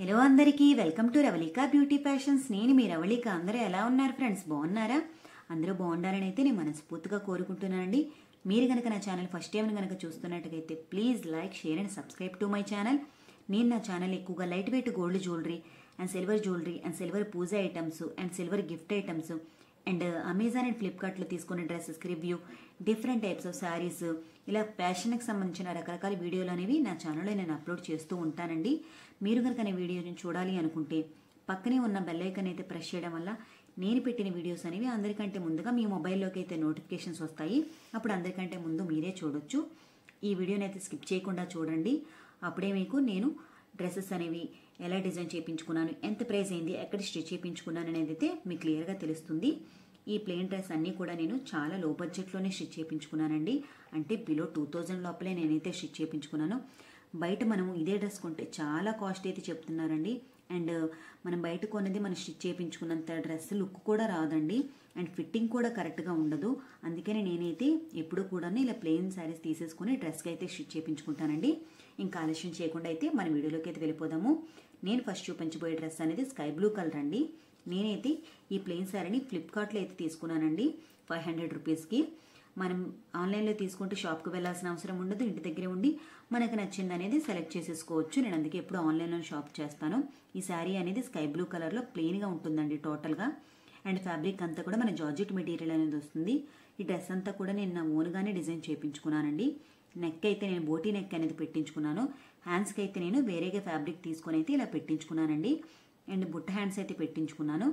Hello అందరికీ welcome to Ravalika beauty fashions. నేను మీ రవళిక. అందరూ ఎలా ఉన్నారు ఫ్రెండ్స్? బాగున్నారా? అందరూ బాగుండాలని అయితే నేను మనస్ఫూర్తిగా కోరుకుంటున్నానండి. మీరు కనుక నా ఛానల్ ఫస్ట్ టైం కనుక చూస్తున్నట్టుగైతే please like, share and subscribe to my channel. నేను నా ఛానల్ ఎక్కువగా light weight gold jewellery and silver puja items and silver gift items and Amazon and ఫ్లిప్కార్ట్లో తీసుకున్న డ్రెస్సెస్కి review, different types of saris, ఇలా ఫ్యాషన్కి సంబంధించిన రకరకాల వీడియోలు అనేవి నా ఛానల్లో నేను అప్లోడ్ చేస్తూ ఉంటానండి. మీరు కనుక నా వీడియోని చూడాలి అనుకుంటే పక్కనే ఉన్న బెల్ ఐకాన్ అయితే ప్రెస్ చేయడం వల్ల నేను పెట్టిన వీడియోస్ అనేవి అందరికంటే ముందుగా మీ మొబైల్లోకి అయితే నోటిఫికేషన్స్ వస్తాయి. అప్పుడు అందరికంటే ముందు మీరే చూడొచ్చు. ఈ వీడియోని అయితే స్కిప్ చేయకుండా చూడండి. అప్పుడే మీకు నేను డ్రెస్సెస్ అనేవి ఎలా డిజైన్ చేయించుకున్నాను, ఎంత ప్రైస్ అయింది, ఎక్కడ స్టిచ్ చేయించుకున్నాను అనేది అయితే మీకు క్లియర్గా తెలుస్తుంది. ఈ ప్లెయిన్ డ్రెస్ అన్నీ కూడా నేను చాలా లో బడ్జెట్లోనే స్టిచ్ చేయించుకున్నానండి. అంటే బిలో 2000 లోపలే నేనైతే స్టిచ్ చేయించుకున్నాను. బయట మనం ఇదే డ్రెస్ కొంటే చాలా కాస్ట్ అయితే చెప్తున్నారండి. అండ్ మనం బయట కొన్నది మనం స్టిచ్ చేయించుకున్నంత డ్రెస్ లుక్ కూడా రాదండి. అండ్ ఫిట్టింగ్ కూడా కరెక్ట్గా ఉండదు. అందుకని నేనైతే ఎప్పుడు కూడా ఇలా ప్లెయిన్ శారీస్ తీసేసుకుని డ్రెస్కి అయితే స్టిచ్ చేయించుకుంటానండి. ఇంకా ఆలస్యం చేయకుండా అయితే మన వీడియోలోకి అయితే వెళ్ళిపోదాము. నేను ఫస్ట్ చూపించబోయే డ్రెస్ అనేది స్కై బ్లూ కలర్ అండి. నేనైతే ఈ ప్లెయిన్ శారీని ఫ్లిప్కార్ట్లో అయితే తీసుకున్నానండి 500 రూపీస్కి. మనం ఆన్లైన్లో తీసుకుంటే షాప్కి వెళ్ళాల్సిన అవసరం ఉండదు. ఇంటి దగ్గరే ఉండి మనకు నచ్చింది అనేది సెలెక్ట్ చేసేసుకోవచ్చు. నేను అందుకే ఎప్పుడు ఆన్లైన్లో షాప్ చేస్తాను. ఈ శారీ అనేది స్కై బ్లూ కలర్లో ప్లెయిన్గా ఉంటుందండి టోటల్గా. అండ్ ఫ్యాబ్రిక్ అంతా కూడా మన జార్జెట్ మెటీరియల్ అనేది వస్తుంది. ఈ డ్రెస్ అంతా కూడా నేను నా ఓన్గానే డిజైన్ చేయించుకున్నానండి. నెక్ అయితే నేను బోటీ నెక్ అనేది పెట్టించుకున్నాను. హ్యాండ్స్కి అయితే నేను వేరేగా ఫ్యాబ్రిక్ తీసుకొని అయితే ఇలా పెట్టించుకున్నానండి. అండ్ బుట్ట హ్యాండ్స్ అయితే పెట్టించుకున్నాను.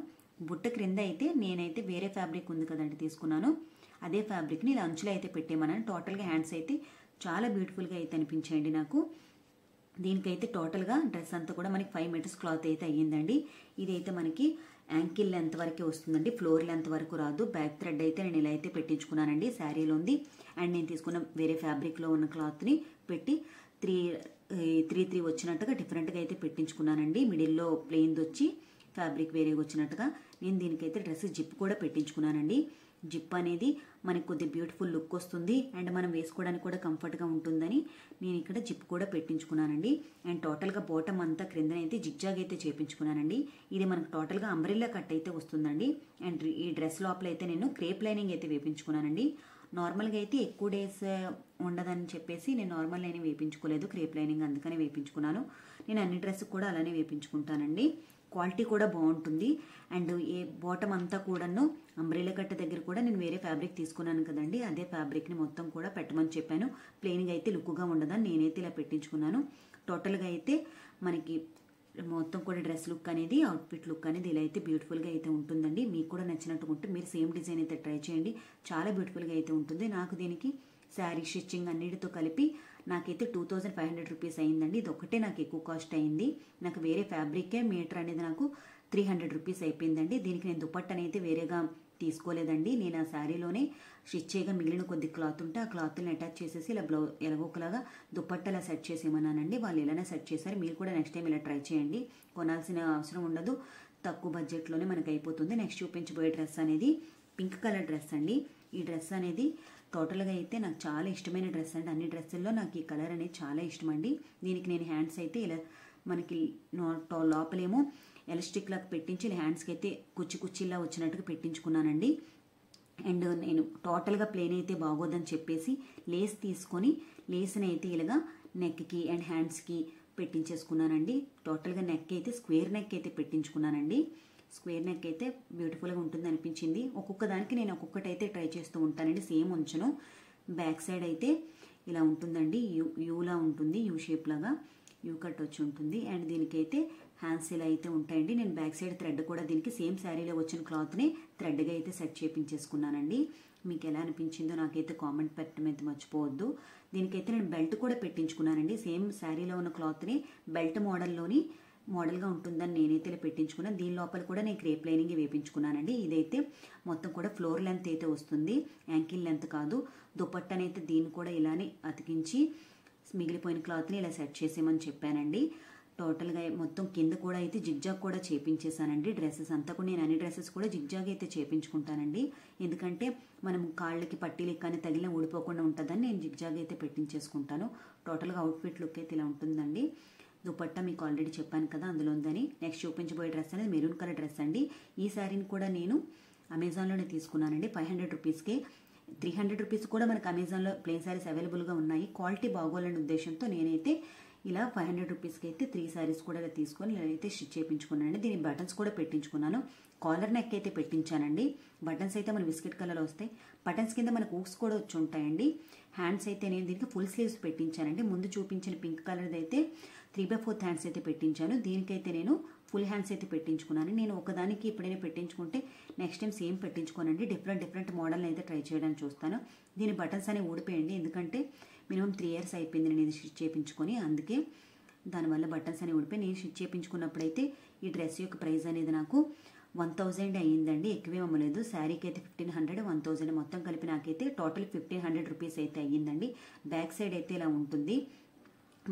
బుట్ట క్రింద అయితే నేనైతే వేరే ఫ్యాబ్రిక్ ఉంది కదండి తీసుకున్నాను. అదే ఫ్యాబ్రిక్ని ఇలా అంచులో అయితే పెట్టేమన్నాను. టోటల్గా హ్యాండ్స్ అయితే చాలా బ్యూటిఫుల్గా అయితే అనిపించాయండి నాకు. దీనికైతే టోటల్గా డ్రెస్ అంతా కూడా మనకి 5 మీటర్స్ క్లాత్ అయితే అయ్యిందండి. ఇదైతే మనకి యాంకిల్ లెంత్ వరకే వస్తుందండి, ఫ్లోర్ లెంత్ వరకు రాదు. బ్యాక్ థ్రెడ్ అయితే నేను ఇలా అయితే పెట్టించుకున్నానండి. శారీలో ఉంది. అండ్ నేను తీసుకున్న వేరే ఫ్యాబ్రిక్లో ఉన్న క్లాత్ని పెట్టి 3 వచ్చినట్టుగా డిఫరెంట్గా అయితే పెట్టించుకున్నానండి. మిడిల్లో ప్లెయిన్ది వచ్చి ఫ్యాబ్రిక్ వేరేగా వచ్చినట్టుగా నేను దీనికైతే డ్రెస్ జిప్ కూడా పెట్టించుకున్నానండి. జిప్ అనేది మనకి కొద్దిగా బ్యూటిఫుల్ లుక్ వస్తుంది. అండ్ మనం వేసుకోవడానికి కూడా కంఫర్ట్గా ఉంటుందని నేను ఇక్కడ జిప్ కూడా పెట్టించుకున్నానండి. అండ్ టోటల్గా బాటమ్ అంతా క్రిందనైతే జిగ్జాగ్ అయితే చేయించుకున్నానండి. ఇది మనకు టోటల్గా అంబ్రెల్లా కట్ అయితే వస్తుందండి. అండ్ ఈ డ్రెస్ లోపల అయితే నేను క్రేప్ లైనింగ్ అయితే వేయించుకున్నానండి. నార్మల్గా అయితే ఎక్కువ డేస్ ఉండదని చెప్పేసి నేను నార్మల్ లైనింగ్ వేయించుకోలేదు, క్రేప్ లైనింగ్ అందుకనే వేయించుకున్నాను. నేను అన్ని డ్రెస్ కూడా అలానే వేయించుకుంటానండి. క్వాలిటీ కూడా బాగుంటుంది. అండ్ ఏ బాటమ్ అంతా కూడాను అంబ్రెల్లా కట్ట దగ్గర కూడా నేను వేరే ఫ్యాబ్రిక్ తీసుకున్నాను కదండి, అదే ఫ్యాబ్రిక్ని మొత్తం కూడా పెట్టమని చెప్పాను. ప్లెయిన్గా అయితే లుక్గా ఉండదని నేనైతే ఇలా పెట్టించుకున్నాను. టోటల్గా అయితే మనకి మొత్తం కూడా డ్రెస్ లుక్ అనేది, అవుట్ఫిట్ లుక్ అనేది ఇలా అయితే బ్యూటిఫుల్గా అయితే ఉంటుందండి. మీకు కూడా నచ్చినట్టు ఉంటే మీరు సేమ్ డిజైన్ అయితే ట్రై చేయండి. చాలా బ్యూటిఫుల్గా అయితే ఉంటుంది. నాకు దీనికి శారీ స్టిచ్చింగ్ అన్నిటితో కలిపి నాకైతే 2500 రూపీస్ అయిందండి. ఇది ఒక్కటే నాకు ఎక్కువ కాస్ట్ అయింది. నాకు వేరే ఫ్యాబ్రికే మీటర్ అనేది నాకు 300 రూపీస్ అయిపోయిందండి. దీనికి నేను దుపట్ట అనేది వేరేగా తీసుకోలేదండి. నేను ఆ శారీలోనే స్టిచ్ చేయగా మిగిలిన కొద్ది క్లాత్ ఉంటే ఆ క్లాత్ని అటాచ్ చేసేసి ఇలా ఎలాగోకలాగా దుపట్టలా సెట్ చేసేమన్నానండి. వాళ్ళు ఇలానే సెట్ చేశారు. మీరు కూడా నెక్స్ట్ టైం ఇలా ట్రై చేయండి. కొనాల్సిన అవసరం ఉండదు, తక్కువ బడ్జెట్లోనే మనకు అయిపోతుంది. నెక్స్ట్ చూపించబోయే డ్రెస్ అనేది పింక్ కలర్ డ్రెస్ అండి. ఈ డ్రెస్ అనేది టోటల్గా అయితే నాకు చాలా ఇష్టమైన డ్రెస్ అండి. అన్ని డ్రెస్సుల్లో నాకు ఈ కలర్ అనేది చాలా ఇష్టం అండి. దీనికి నేను హ్యాండ్స్ అయితే ఇలా మనకి లోపలేమో ఎలాస్టిక్ లాగా పెట్టించి హ్యాండ్స్కి అయితే కుచ్చిలా వచ్చినట్టుగా పెట్టించుకున్నానండి. అండ్ నేను టోటల్గా ప్లెయిన్ అయితే బాగోదని చెప్పేసి లేస్ తీసుకొని లేస్ని అయితే ఇలాగా నెక్కి అండ్ హ్యాండ్స్కి పెట్టించేసుకున్నానండి. టోటల్గా నెక్ అయితే స్క్వేర్ నెక్ అయితే పెట్టించుకున్నానండి. స్క్వేర్ నెక్ అయితే బ్యూటిఫుల్గా ఉంటుంది అనిపించింది. ఒక్కొక్క దానికి నేను ఒక్కొక్కటి అయితే ట్రై చేస్తూ ఉంటానండి. సేమ్ ఉంచను. బ్యాక్ సైడ్ అయితే ఇలా ఉంటుందండి, యూలా ఉంటుంది, యూ షేప్ లాగా యూ కట్ వచ్చి ఉంటుంది. అండ్ దీనికైతే హ్యాండ్స్ ఇలా అయితే ఉంటాయండి. నేను బ్యాక్ సైడ్ థ్రెడ్ కూడా దీనికి సేమ్ శారీలో వచ్చిన క్లాత్ని థ్రెడ్గా అయితే సెట్ చేయించేసుకున్నానండి. మీకు ఎలా అనిపించిందో నాకైతే కామెంట్ పెట్టడం అయితే మర్చిపోవద్దు. దీనికైతే నేను బెల్ట్ కూడా పెట్టించుకున్నానండి. సేమ్ శారీలో ఉన్న క్లాత్ని బెల్ట్ మోడల్గా ఉంటుందని నేనైతే ఇలా పెట్టించుకున్నాను. దీని లోపల కూడా నేను క్రేప్ లైనింగ్ వేయించుకున్నానండి. ఇదైతే మొత్తం కూడా ఫ్లోర్ లెంత్ అయితే వస్తుంది, యాంకిల్ లెంత్ కాదు. దుపట్టనైతే దీన్ని కూడా ఇలానే అతికించి మిగిలిపోయిన క్లాత్ని ఇలా సెట్ చేసేమని చెప్పానండి. టోటల్గా మొత్తం కింద కూడా అయితే జిగ్జాగ్ కూడా చేపించేసానండి. డ్రెస్సెస్ అంతా కూడా నేను అన్ని డ్రెస్సెస్ కూడా జిగ్జాగ్ అయితే చేపించుకుంటానండి. ఎందుకంటే మనం కాళ్ళకి పట్టీలు కానీ తగిలిన ఊడిపోకుండా ఉంటుందని నేను జిగ్జాగ్ అయితే పెట్టించేసుకుంటాను. టోటల్గా అవుట్ఫిట్ లుక్ అయితే ఇలా ఉంటుందండి. దుపట్టా మీకు ఆల్రెడీ చెప్పాను కదా అందులో ఉందని. నెక్స్ట్ చూపించబోయే డ్రెస్ అనేది మెరూన్ కలర్ డ్రెస్ అండి. ఈ శారీని కూడా నేను అమెజాన్లోనే తీసుకున్నానండి 500 రూపీస్కే. 300 రూపీస్ కూడా మనకు అమెజాన్లో ప్లెయిన్ శారీస్ అవైలబుల్గా ఉన్నాయి. క్వాలిటీ బాగోవాలనే ఉద్దేశంతో నేనైతే ఇలా 500 రూపీస్కి అయితే 3 శారీస్ కూడా ఇలా తీసుకొని నేనైతే స్టిచ్ చేయించుకున్నానండి. దీని బటన్స్ కూడా పెట్టించుకున్నాను. కాలర్ నెక్ అయితే పెట్టించానండి. బటన్స్ అయితే మన బిస్కెట్ కలర్ వస్తాయి. బటన్స్ కింద మనకు హూక్స్ కూడా వచ్చి ఉంటాయండి. హ్యాండ్స్ అయితే నేను దీనికి ఫుల్ స్లీవ్స్ పెట్టించానండి. ముందు చూపించిన పింక్ కలర్ది అయితే 3/4 హ్యాండ్స్ అయితే పెట్టించాను. దీనికైతే నేను ఫుల్ హ్యాండ్స్ అయితే పెట్టించుకున్నాను. నేను ఒకదానికి ఎప్పుడైనా పెట్టించుకుంటే నెక్స్ట్ టైం సేమ్ పెట్టించుకోనండి. డిఫరెంట్ మోడల్ని అయితే ట్రై చేయడానికి చూస్తాను. దీని బటన్స్ అనేవి ఊడిపోయండి, ఎందుకంటే మినిమం 3 ఇయర్స్ అయిపోయింది నేను ఇది స్టిచ్ చేయించుకొని. అందుకే దానివల్ల బటన్స్ అనేవి ఊడిపోయి నేను స్టిచ్ చేయించుకున్నప్పుడైతే ఈ డ్రెస్ యొక్క ప్రైస్ అనేది నాకు 1000 అయ్యిందండి. ఎక్కువే అమ్మలేదు. శారీకి అయితే 1500, 1000 మొత్తం కలిపి నాకైతే టోటల్ 1500 రూపీస్ అయితే అయ్యిందండి. బ్యాక్ సైడ్ అయితే ఇలా ఉంటుంది.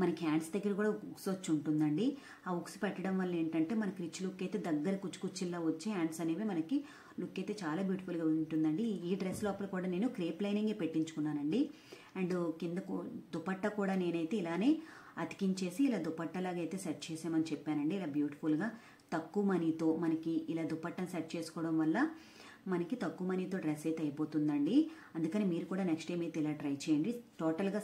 మనకి హ్యాండ్స్ దగ్గర కూడా ఉక్స్ వచ్చి ఉంటుందండి. ఆ ఉక్స్ పెట్టడం వల్ల ఏంటంటే మనకి రిచ్ లుక్ అయితే దగ్గర కుచ్చుకుచ్చిల్లా వచ్చి హ్యాండ్స్ అనేవి మనకి లుక్ అయితే చాలా బ్యూటిఫుల్గా ఉంటుందండి. ఈ డ్రెస్ లోపల కూడా నేను క్రేప్ లైనింగే పెట్టించుకున్నానండి. అండ్ కింద దుపట్టా కూడా నేనైతే ఇలానే అతికించేసి ఇలా దుపట్టాలాగా అయితే సెట్ చేసామని చెప్పానండి. ఇలా బ్యూటిఫుల్గా తక్కువ మనీతో మనకి ఇలా దుపట్టాను సెట్ చేసుకోవడం వల్ల మనకి తక్కువ మనీతో డ్రెస్ అయితే అయిపోతుందండి. అందుకని మీరు కూడా నెక్స్ట్ టైం అయితే ఇలా ట్రై చేయండి. టోటల్గా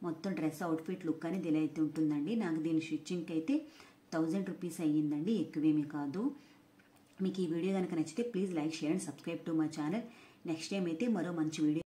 మొత్తం డ్రెస్ అవుట్ఫిట్ లుక్ అనేది ఇలా అయితే ఉంటుందండి. నాకు దీని స్టిచ్చింగ్కి అయితే 1000 రూపీస్ అయ్యిందండి, ఎక్కువేమీ కాదు. మీకు ఈ వీడియో కనుక నచ్చితే please like, share and subscribe to my channel. Next time అయితే మరో మంచి వీడియో